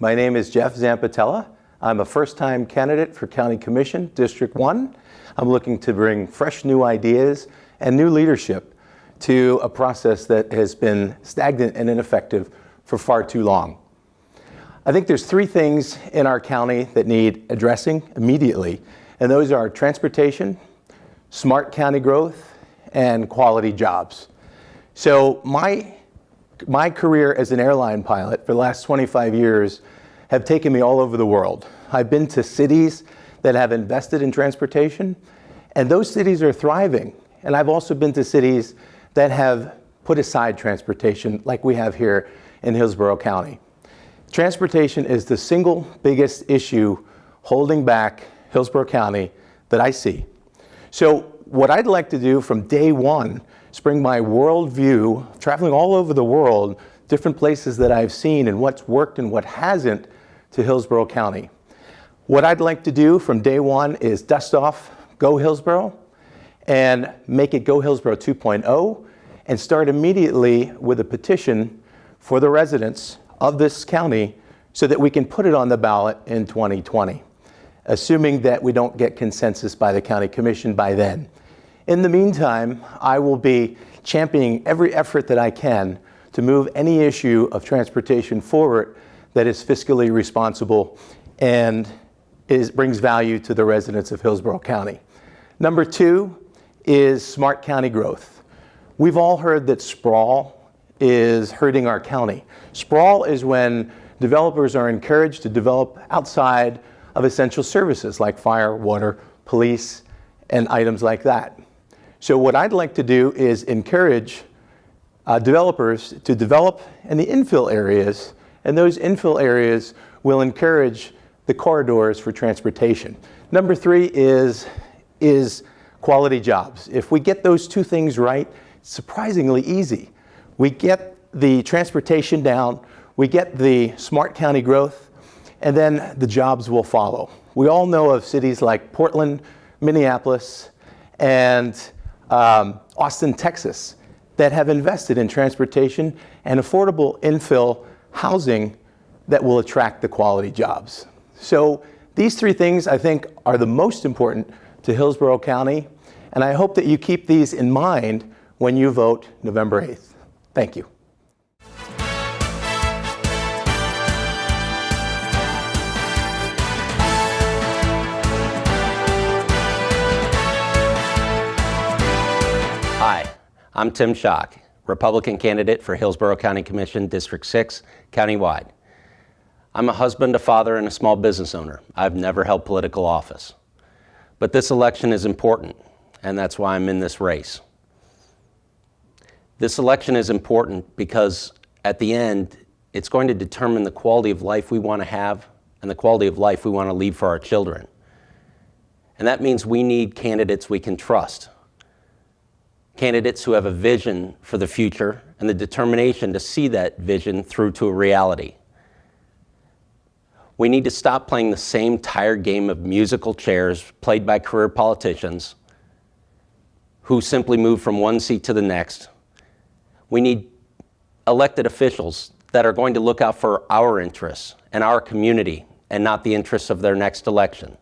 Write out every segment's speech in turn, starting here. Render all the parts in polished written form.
my name is Jeff Zampatella. I'm a first-time candidate for County Commission, District 1. I'm looking to bring fresh new ideas and new leadership to a process that has been stagnant and ineffective for far too long. I think there's three things in our county that need addressing immediately, and those are transportation, smart county growth, and quality jobs. So my career as an airline pilot for the last 25 years have taken me all over the world. I've been to cities that have invested in transportation, and those cities are thriving. And I've also been to cities that have put aside transportation, like we have here in Hillsborough County. Transportation is the single biggest issue holding back Hillsborough County that I see. So what I'd like to do from day one is bring my worldview, traveling all over the world, different places that I've seen and what's worked and what hasn't, to Hillsborough County. What I'd like to do from day one is dust off Go Hillsborough and make it Go Hillsborough 2.0 and start immediately with a petition for the residents of this county so that we can put it on the ballot in 2020, assuming that we don't get consensus by the County Commission by then. In the meantime, I will be championing every effort that I can to move any issue of transportation forward that is fiscally responsible and brings value to the residents of Hillsborough County. Number two is smart county growth. We've all heard that sprawl is hurting our county. Sprawl is when developers are encouraged to develop outside of essential services like fire, water, police, and items like that. So what I'd like to do is encourage developers to develop in the infill areas, and those infill areas will encourage the corridors for transportation. Number three is quality jobs. If we get those two things right, it's surprisingly easy. We get the transportation down, we get the smart county growth, and then the jobs will follow. We all know of cities like Portland, Minneapolis, and Austin, Texas, that have invested in transportation and affordable infill housing that will attract the quality jobs. So these three things, I think, are the most important to Hillsborough County, and I hope that you keep these in mind when you vote November 8th. Thank you. Hi, I'm Tim Schock, Republican candidate for Hillsborough County Commission, District 6, countywide. I'm a husband, a father, and a small business owner. I've never held political office. But this election is important, and that's why I'm in this race. This election is important because at the end, it's going to determine the quality of life we want to have and the quality of life we want to leave for our children. And that means we need candidates we can trust. Candidates who have a vision for the future and the determination to see that vision through to a reality. We need to stop playing the same tired game of musical chairs played by career politicians who simply move from one seat to the next. We need elected officials that are going to look out for our interests and our community and not the interests of their next election.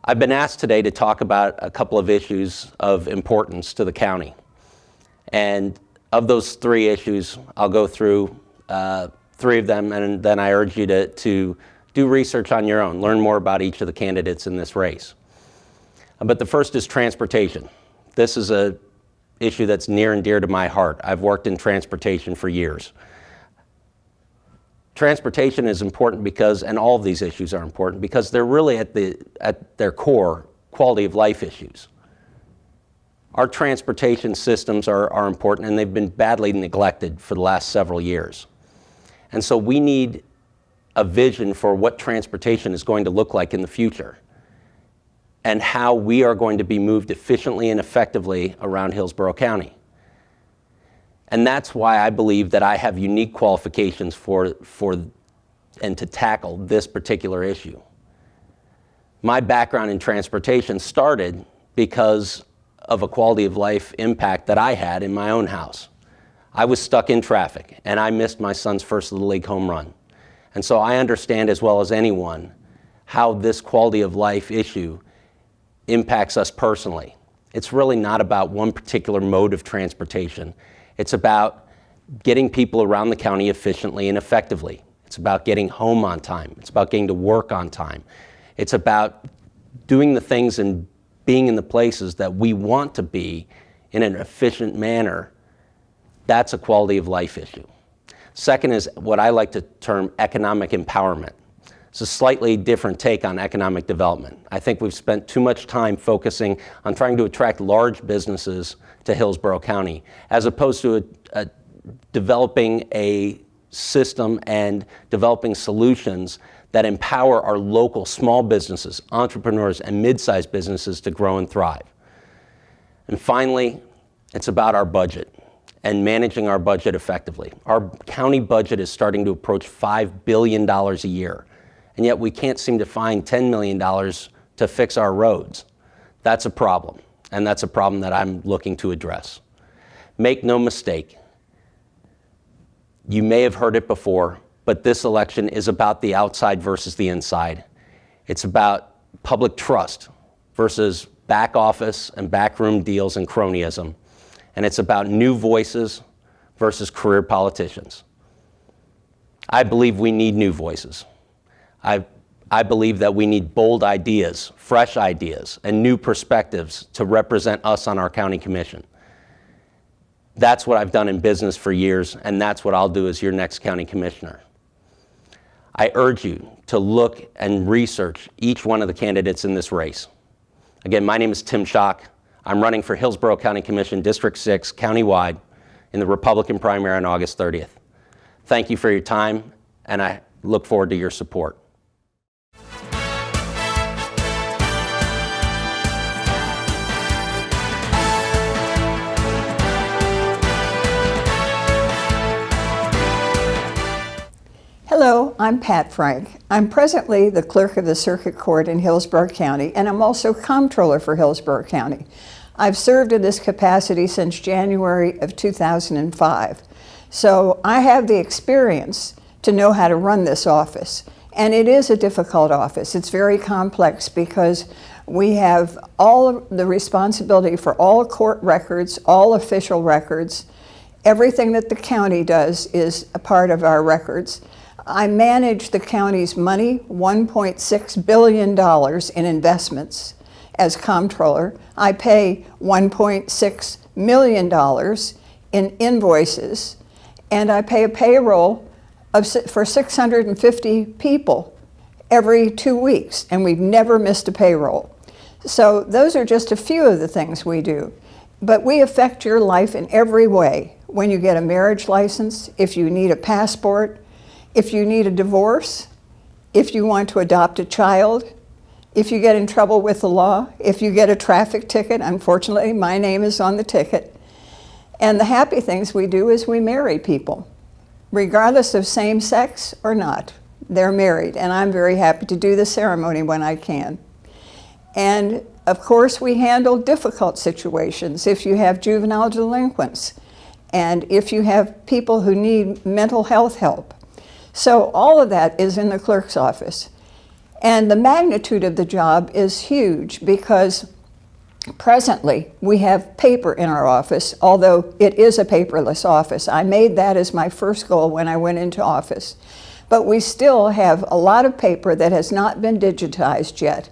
I've been asked today to talk about a couple of issues of importance to the county. And of those three issues, I'll go through three of them, and then I urge you to do research on your own, learn more about each of the candidates in this race. But the first is transportation. This is an issue that's near and dear to my heart. I've worked in transportation for years. Transportation is important because, and all of these issues are important, because they're really at their core quality of life issues. Our transportation systems are important, and they've been badly neglected for the last several years. And so we need a vision for what transportation is going to look like in the future and how we are going to be moved efficiently and effectively around Hillsborough County. And that's why I believe that I have unique qualifications for and to tackle this particular issue. My background in transportation started because of a quality of life impact that I had in my own house. I was stuck in traffic, and I missed my son's first Little League home run. And so I understand as well as anyone how this quality of life issue impacts us personally. It's really not about one particular mode of transportation. It's about getting people around the county efficiently and effectively. It's about getting home on time. It's about getting to work on time. It's about doing the things and being in the places that we want to be in an efficient manner. That's a quality of life issue. Second is what I like to term economic empowerment. It's a slightly different take on economic development. I think we've spent too much time focusing on trying to attract large businesses to Hillsborough County, as opposed to developing a system and developing solutions that empower our local small businesses, entrepreneurs, and mid-sized businesses to grow and thrive. And finally, it's about our budget and managing our budget effectively. Our county budget is starting to approach $5 billion a year, and yet we can't seem to find $10 million to fix our roads. That's a problem, and that's a problem that I'm looking to address. Make no mistake, you may have heard it before, but this election is about the outside versus the inside. It's about public trust versus back office and backroom deals and cronyism. And it's about new voices versus career politicians. I believe we need new voices. I believe that we need bold ideas, fresh ideas, and new perspectives to represent us on our county commission. That's what I've done in business for years, and that's what I'll do as your next county commissioner. I urge you to look and research each one of the candidates in this race. Again, my name is Tim Schock. I'm running for Hillsborough County Commission, District 6, countywide, in the Republican primary on August 30th. Thank you for your time, and I look forward to your support. Hello, I'm Pat Frank. I'm presently the Clerk of the Circuit Court in Hillsborough County, and I'm also Comptroller for Hillsborough County. I've served in this capacity since January of 2005. So I have the experience to know how to run this office. And it is a difficult office. It's very complex because we have all of the responsibility for all court records, all official records. Everything that the county does is a part of our records. I manage the county's money, $1.6 billion in investments as comptroller. I pay $1.6 million in invoices, and I pay a payroll for 650 people every 2 weeks, and we've never missed a payroll. So those are just a few of the things we do. But we affect your life in every way. When you get a marriage license, if you need a passport, if you need a divorce, if you want to adopt a child, if you get in trouble with the law, if you get a traffic ticket, unfortunately my name is on the ticket. And the happy things we do is we marry people, regardless of same sex or not. They're married, and I'm very happy to do the ceremony when I can. And of course we handle difficult situations if you have juvenile delinquents and if you have people who need mental health help. So all of that is in the clerk's office. And the magnitude of the job is huge because presently we have paper in our office, although it is a paperless office. I made that as my first goal when I went into office. But we still have a lot of paper that has not been digitized yet.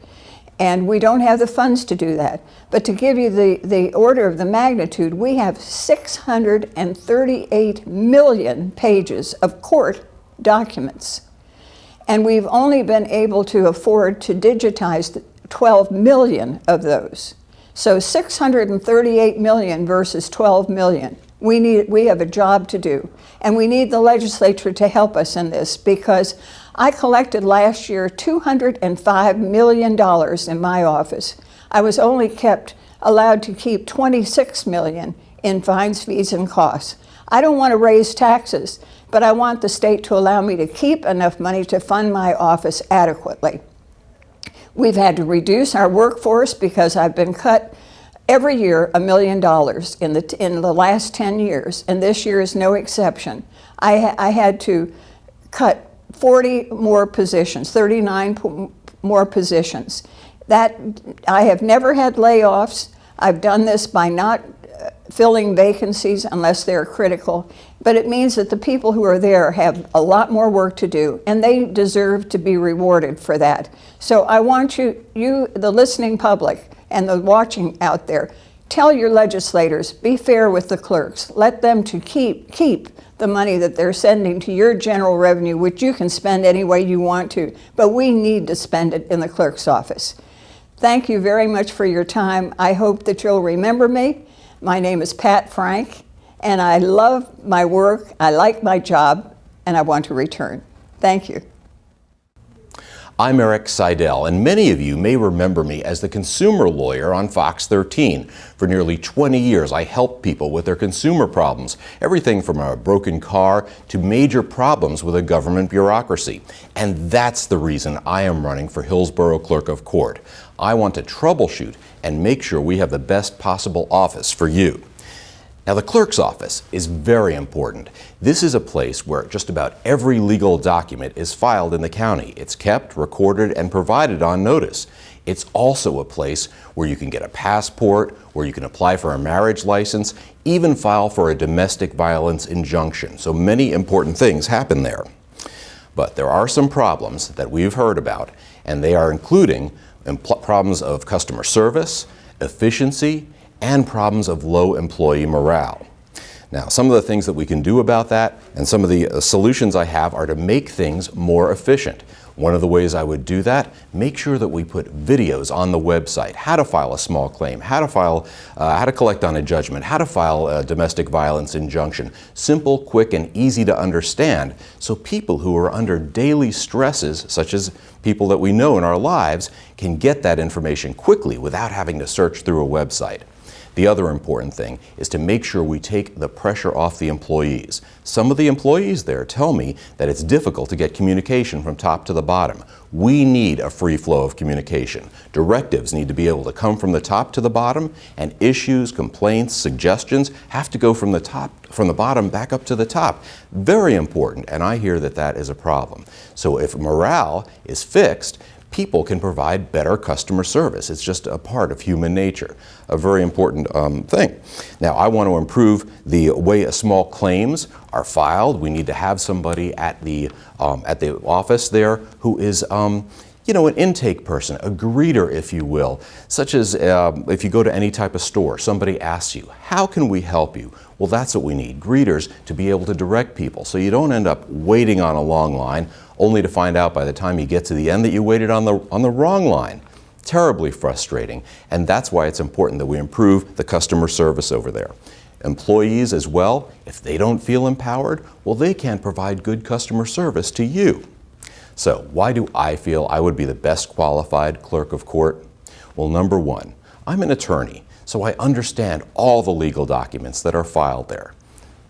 And we don't have the funds to do that. But to give you the order of the magnitude, we have 638 million pages of court documents. And we've only been able to afford to digitize 12 million of those. So 638 million versus 12 million. We have a job to do. And we need the legislature to help us in this because I collected last year $205 million in my office. I was only allowed to keep 26 million in fines, fees, and costs. I don't want to raise taxes, but I want the state to allow me to keep enough money to fund my office adequately. We've had to reduce our workforce because I've been cut every year $1 million in the last 10 years, and this year is no exception. I had to cut 40 more positions, 39 more positions. That I have never had layoffs. I've done this by not filling vacancies unless they're critical, but it means that the people who are there have a lot more work to do, and they deserve to be rewarded for that. So I want you, the listening public and the watching out there, tell your legislators, be fair with the clerks. Let them to keep the money that they're sending to your general revenue, which you can spend any way you want to, but we need to spend it in the clerk's office. Thank you very much for your time. I hope that you'll remember me. My name is Pat Frank, and I love my work, I like my job, and I want to return. Thank you. I'm Eric Seidel, and many of you may remember me as the consumer lawyer on Fox 13. For nearly 20 years, I helped people with their consumer problems, everything from a broken car to major problems with a government bureaucracy. And that's the reason I am running for Hillsborough Clerk of Court. I want to troubleshoot and make sure we have the best possible office for you. Now, the clerk's office is very important. This is a place where just about every legal document is filed in the county. It's kept, recorded, and provided on notice. It's also a place where you can get a passport, where you can apply for a marriage license, even file for a domestic violence injunction. So many important things happen there. But there are some problems that we've heard about, and they are including problems of customer service, efficiency, and problems of low employee morale. Now, some of the things that we can do about that and some of the solutions I have are to make things more efficient. One of the ways I would do that, make sure that we put videos on the website, how to file a small claim, how to collect on a judgment, how to file a domestic violence injunction. Simple, quick, and easy to understand, so people who are under daily stresses, such as people that we know in our lives, can get that information quickly without having to search through a website. The other important thing is to make sure we take the pressure off the employees. Some of the employees there tell me that it's difficult to get communication from top to the bottom. We need a free flow of communication. Directives need to be able to come from the top to the bottom, and issues, complaints, suggestions have to go from the bottom back up to the top. Very important, and I hear that that is a problem. So if morale is fixed, people can provide better customer service. It's just a part of human nature, a very important thing. Now, I want to improve the way small claims are filed. We need to have somebody at the office there who is an intake person, a greeter, if you will, such as if you go to any type of store, somebody asks you, how can we help you? Well, that's what we need, greeters to be able to direct people so you don't end up waiting on a long line only to find out by the time you get to the end that you waited on the wrong line. Terribly frustrating, and that's why it's important that we improve the customer service over there. Employees as well, if they don't feel empowered, well, they can't provide good customer service to you. So why do I feel I would be the best qualified clerk of court? Well, number one, I'm an attorney, so I understand all the legal documents that are filed there.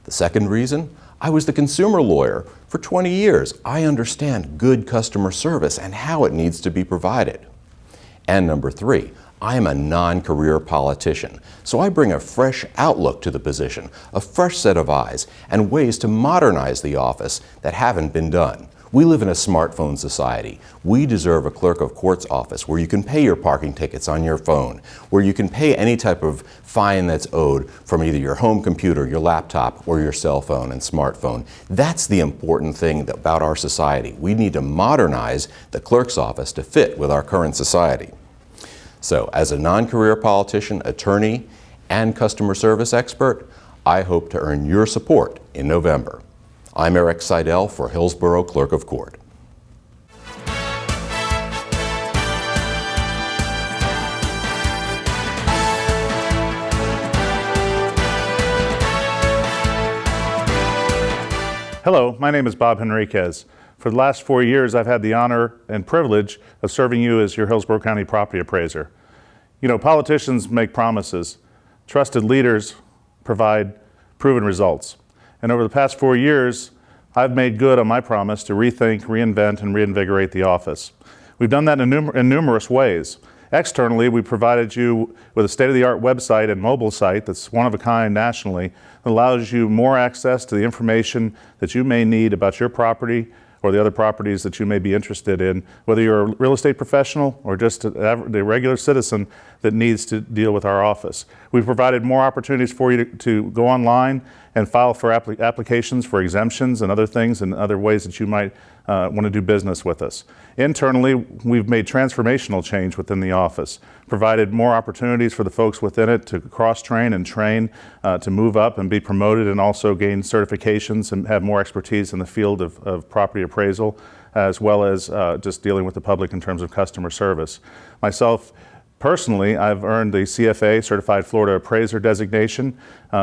The second reason, I was the consumer lawyer for 20 years. I understand good customer service and how it needs to be provided. And number three, I am a non-career politician, so I bring a fresh outlook to the position, a fresh set of eyes, and ways to modernize the office that haven't been done. We live in a smartphone society. We deserve a clerk of court's office where you can pay your parking tickets on your phone, where you can pay any type of fine that's owed from either your home computer, your laptop, or your cell phone and smartphone. That's the important thing about our society. We need to modernize the clerk's office to fit with our current society. So, as a non-career politician, attorney, and customer service expert, I hope to earn your support in November. I'm Eric Seidel for Hillsborough Clerk of Court. Hello, my name is Bob Henriquez. For the last 4 years, I've had the honor and privilege of serving you as your Hillsborough County property appraiser. You know, politicians make promises. Trusted leaders provide proven results. And over the past 4 years, I've made good on my promise to rethink, reinvent, and reinvigorate the office. We've done that in numerous ways. Externally, we provided you with a state-of-the-art website and mobile site that's one of a kind nationally that allows you more access to the information that you may need about your property or the other properties that you may be interested in, whether you're a real estate professional or just the regular citizen that needs to deal with our office. We've provided more opportunities for you to go online and file for applications for exemptions and other things and other ways that you might want to do business with us. Internally, we've made transformational change within the office, provided more opportunities for the folks within it to cross-train and train, to move up and be promoted and also gain certifications and have more expertise in the field of property appraisal, as well as just dealing with the public in terms of customer service. Myself, personally, I've earned the CFA, Certified Florida Appraiser designation,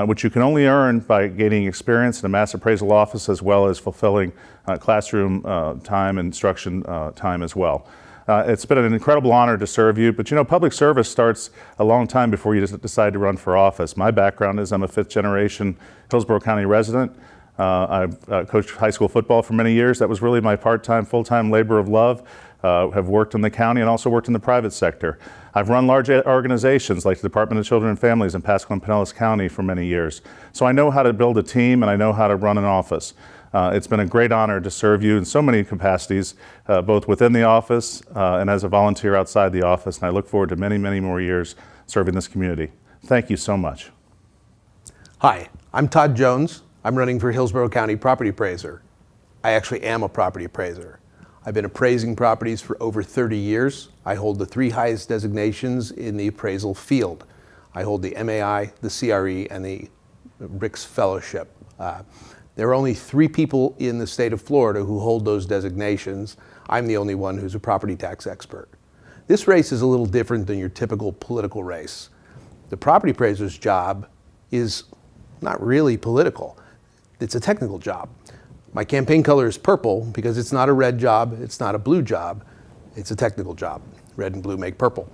which you can only earn by gaining experience in a mass appraisal office as well as fulfilling classroom time, instruction time as well. It's been an incredible honor to serve you, but you know, public service starts a long time before you just decide to run for office. My background is I'm a fifth generation Hillsborough County resident. I've coached high school football for many years. That was really my part-time, full-time labor of love. Have worked in the county and also worked in the private sector. I've run large organizations like the Department of Children and Families in Pasco and Pinellas County for many years. So I know how to build a team and I know how to run an office. It's been a great honor to serve you in so many capacities, both within the office and as a volunteer outside the office. And I look forward to many, many more years serving this community. Thank you so much. Hi, I'm Todd Jones. I'm running for Hillsborough County Property Appraiser. I actually am a property appraiser. I've been appraising properties for over 30 years. I hold the 3 highest designations in the appraisal field. I hold the MAI, the CRE, and the RICS Fellowship. There are only 3 people in the state of Florida who hold those designations. I'm the only one who's a property tax expert. This race is a little different than your typical political race. The property appraiser's job is not really political. It's a technical job. My campaign color is purple because it's not a red job, it's not a blue job, it's a technical job. Red and blue make purple.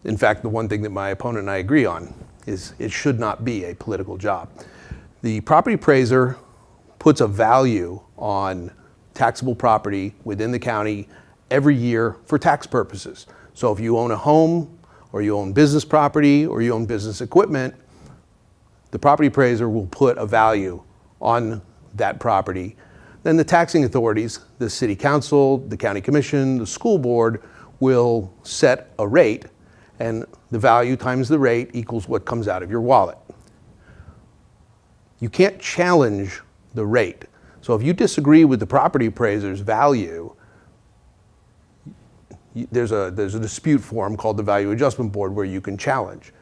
In fact, the one thing that my opponent and I agree on is it should not be a political job. The property appraiser puts a value on taxable property within the county every year for tax purposes. So if you own a home, or you own business property, or you own business equipment, the property appraiser will put a value on that property. Then the taxing authorities, the city council, the county commission, the school board will set a rate, and the value times the rate equals what comes out of your wallet. You can't challenge the rate. So if you disagree with the property appraiser's value, there's a dispute forum called the Value Adjustment Board where you can challenge.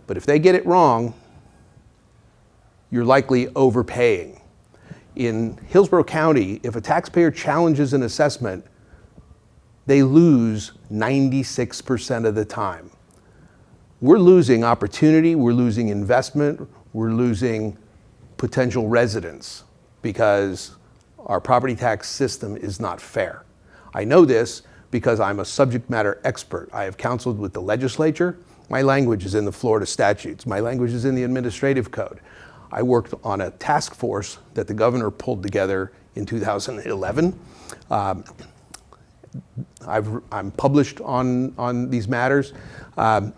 But if they get it wrong, you're likely overpaying. In Hillsborough County, if a taxpayer challenges an assessment, they lose 96% of the time. We're losing opportunity, we're losing investment, we're losing potential residents because our property tax system is not fair. I know this because I'm a subject matter expert. I have counseled with the legislature. My language is in the Florida statutes. My language is in the administrative code. I worked on a task force that the governor pulled together in 2011. I'm published on these matters. And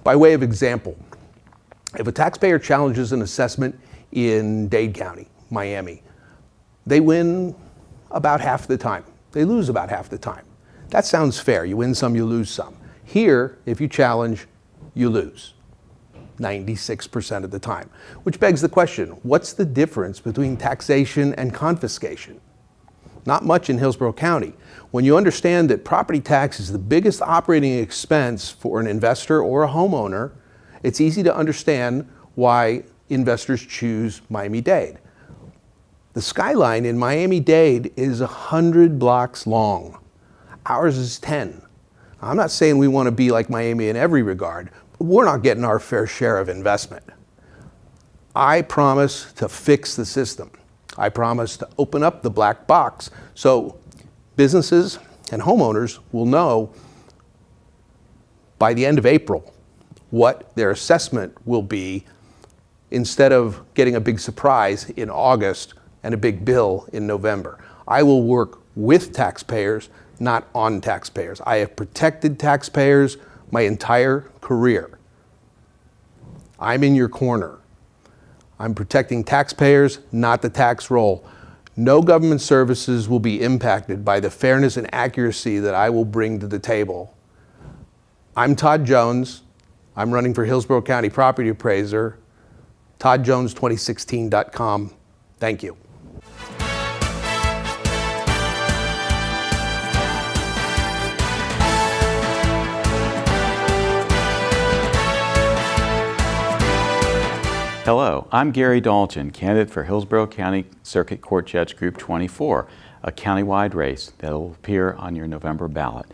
by way of example, if a taxpayer challenges an assessment in Dade County, Miami, they win about half the time. They lose about half the time. That sounds fair. You win some, you lose some. Here, if you challenge, you lose 96% of the time. Which begs the question, what's the difference between taxation and confiscation? Not much in Hillsborough County. When you understand that property tax is the biggest operating expense for an investor or a homeowner, it's easy to understand why investors choose Miami-Dade. The skyline in Miami-Dade is 100 blocks long. Ours is 10. I'm not saying we want to be like Miami in every regard, but we're not getting our fair share of investment. I promise to fix the system. I promise to open up the black box so businesses and homeowners will know by the end of April what their assessment will be instead of getting a big surprise in August and a big bill in November. I will work with taxpayers not on taxpayers. I have protected taxpayers my entire career. I'm in your corner. I'm protecting taxpayers, not the tax roll. No government services will be impacted by the fairness and accuracy that I will bring to the table. I'm Todd Jones. I'm running for Hillsborough County Property Appraiser. ToddJones2016.com. Thank you. Hello, I'm Gary Dalton, candidate for Hillsborough County Circuit Court Judge Group 24, a countywide race that will appear on your November ballot.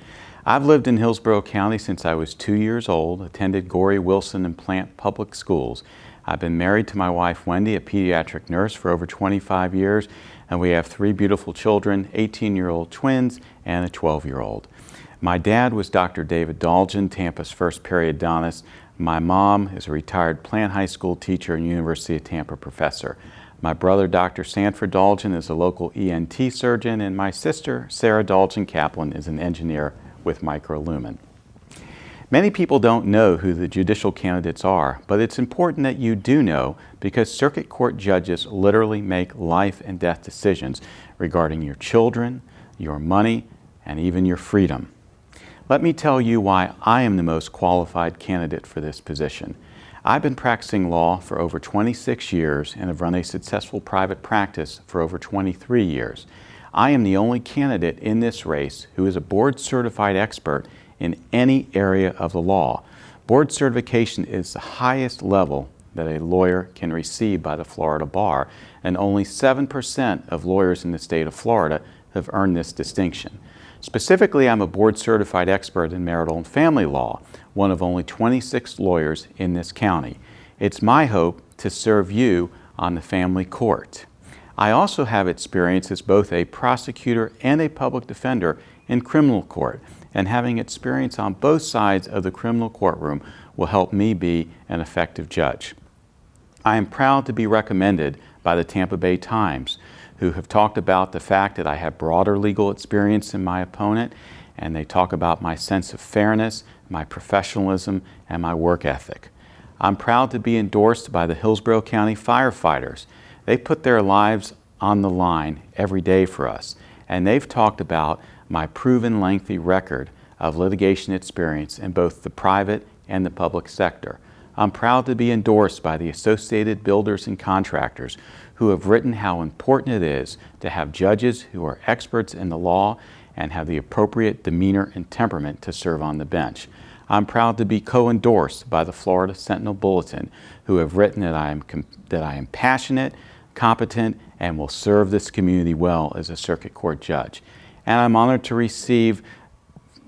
I've lived in Hillsborough County since I was 2 years old, attended Gorey, Wilson, and Plant public schools. I've been married to my wife Wendy, a pediatric nurse, for over 25 years, and we have 3 beautiful children, 18-year-old twins and a 12-year-old. My dad was Dr. David Dalton, Tampa's first periodontist. My mom is a retired Plant High School teacher and University of Tampa professor. My brother, Dr. Sanford Dalton, is a local ENT surgeon, and my sister, Sarah Dalton Kaplan, is an engineer with Microlumen. Many people don't know who the judicial candidates are, but it's important that you do know because circuit court judges literally make life and death decisions regarding your children, your money, and even your freedom. Let me tell you why I am the most qualified candidate for this position. I've been practicing law for over 26 years and have run a successful private practice for over 23 years. I am the only candidate in this race who is a board-certified expert in any area of the law. Board certification is the highest level that a lawyer can receive by the Florida Bar, and only 7% of lawyers in the state of Florida have earned this distinction. Specifically, I'm a board-certified expert in marital and family law, one of only 26 lawyers in this county. It's my hope to serve you on the family court. I also have experience as both a prosecutor and a public defender in criminal court, and having experience on both sides of the criminal courtroom will help me be an effective judge. I am proud to be recommended by the Tampa Bay Times, who have talked about the fact that I have broader legal experience than my opponent, and they talk about my sense of fairness, my professionalism, and my work ethic. I'm proud to be endorsed by the Hillsborough County firefighters. They put their lives on the line every day for us, and they've talked about my proven lengthy record of litigation experience in both the private and the public sector. I'm proud to be endorsed by the Associated Builders and Contractors, who have written how important it is to have judges who are experts in the law and have the appropriate demeanor and temperament to serve on the bench. I'm proud to be co-endorsed by the Florida Sentinel Bulletin, who have written that I am passionate, competent, and will serve this community well as a circuit court judge. And I'm honored to receive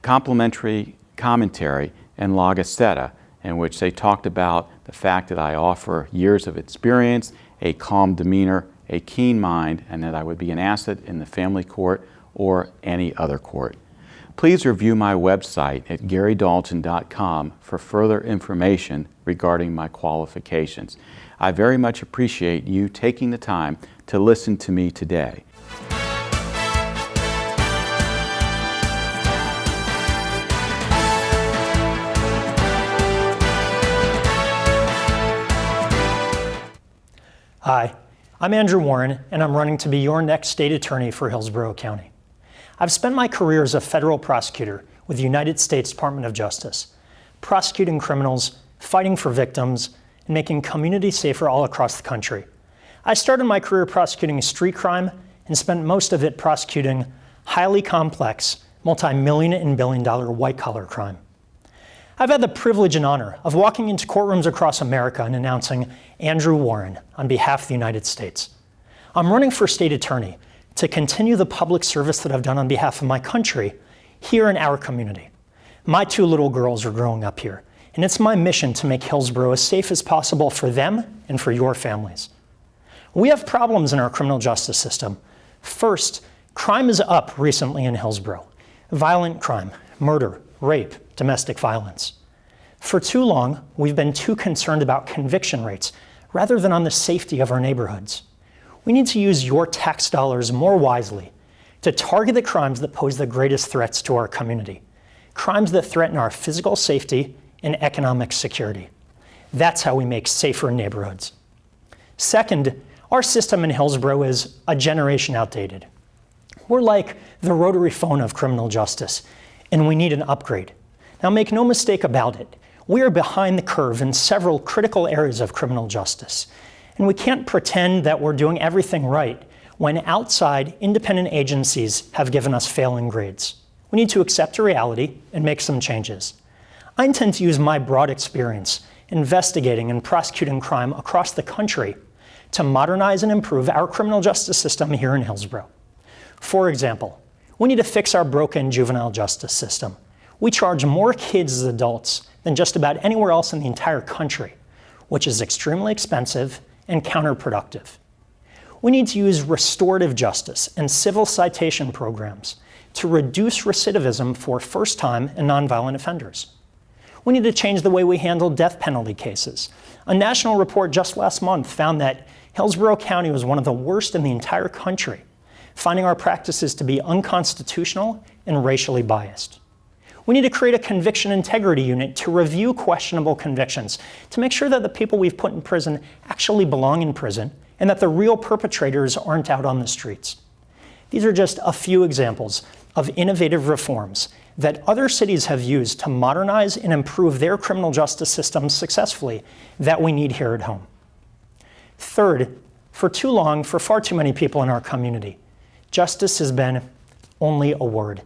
complimentary commentary in La Gazzetta, in which they talked about the fact that I offer years of experience, a calm demeanor, a keen mind, and that I would be an asset in the family court or any other court. Please review my website at garydalton.com for further information regarding my qualifications. I very much appreciate you taking the time to listen to me today. Hi, I'm Andrew Warren, and I'm running to be your next state attorney for Hillsborough County. I've spent my career as a federal prosecutor with the United States Department of Justice, prosecuting criminals, fighting for victims, and making communities safer all across the country. I started my career prosecuting street crime and spent most of it prosecuting highly complex, multi-million and billion-dollar white-collar crime. I've had the privilege and honor of walking into courtrooms across America and announcing Andrew Warren on behalf of the United States. I'm running for state attorney to continue the public service that I've done on behalf of my country here in our community. My 2 little girls are growing up here, and it's my mission to make Hillsborough as safe as possible for them and for your families. We have problems in our criminal justice system. First, crime is up recently in Hillsborough. Violent crime, murder, rape, domestic violence. For too long, we've been too concerned about conviction rates rather than on the safety of our neighborhoods. We need to use your tax dollars more wisely to target the crimes that pose the greatest threats to our community, crimes that threaten our physical safety and economic security. That's how we make safer neighborhoods. Second, our system in Hillsborough is a generation outdated. We're like the rotary phone of criminal justice, and we need an upgrade. Now, make no mistake about it, we are behind the curve in several critical areas of criminal justice, and we can't pretend that we're doing everything right when outside independent agencies have given us failing grades. We need to accept a reality and make some changes. I intend to use my broad experience investigating and prosecuting crime across the country to modernize and improve our criminal justice system here in Hillsborough. For example, we need to fix our broken juvenile justice system. We charge more kids as adults than just about anywhere else in the entire country, which is extremely expensive and counterproductive. We need to use restorative justice and civil citation programs to reduce recidivism for first-time and nonviolent offenders. We need to change the way we handle death penalty cases. A national report just last month found that Hillsborough County was one of the worst in the entire country, finding our practices to be unconstitutional and racially biased. We need to create a conviction integrity unit to review questionable convictions, to make sure that the people we've put in prison actually belong in prison and that the real perpetrators aren't out on the streets. These are just a few examples of innovative reforms that other cities have used to modernize and improve their criminal justice systems successfully that we need here at home. Third, for too long, for far too many people in our community, justice has been only a word.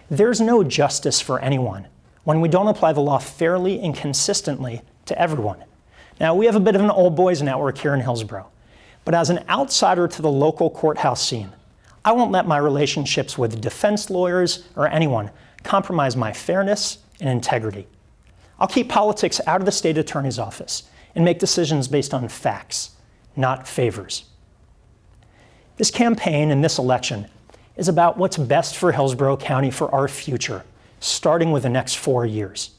There's no justice for anyone when we don't apply the law fairly and consistently to everyone. Now, we have a bit of an old boys network here in Hillsborough, but as an outsider to the local courthouse scene, I won't let my relationships with defense lawyers or anyone compromise my fairness and integrity. I'll keep politics out of the state attorney's office and make decisions based on facts, not favors. This campaign and this election is about what's best for Hillsborough County for our future, starting with the next 4 years.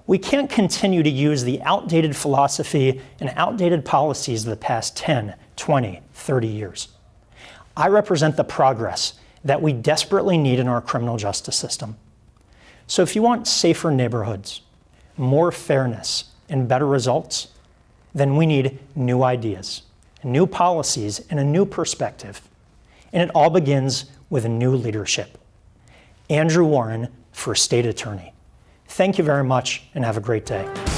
We can't continue to use the outdated philosophy and outdated policies of the past 10, 20, 30 years. I represent the progress that we desperately need in our criminal justice system. So if you want safer neighborhoods, more fairness, and better results, then we need new ideas, new policies, and a new perspective. And it all begins with a new leadership. Andrew Warren for State Attorney. Thank you very much and have a great day.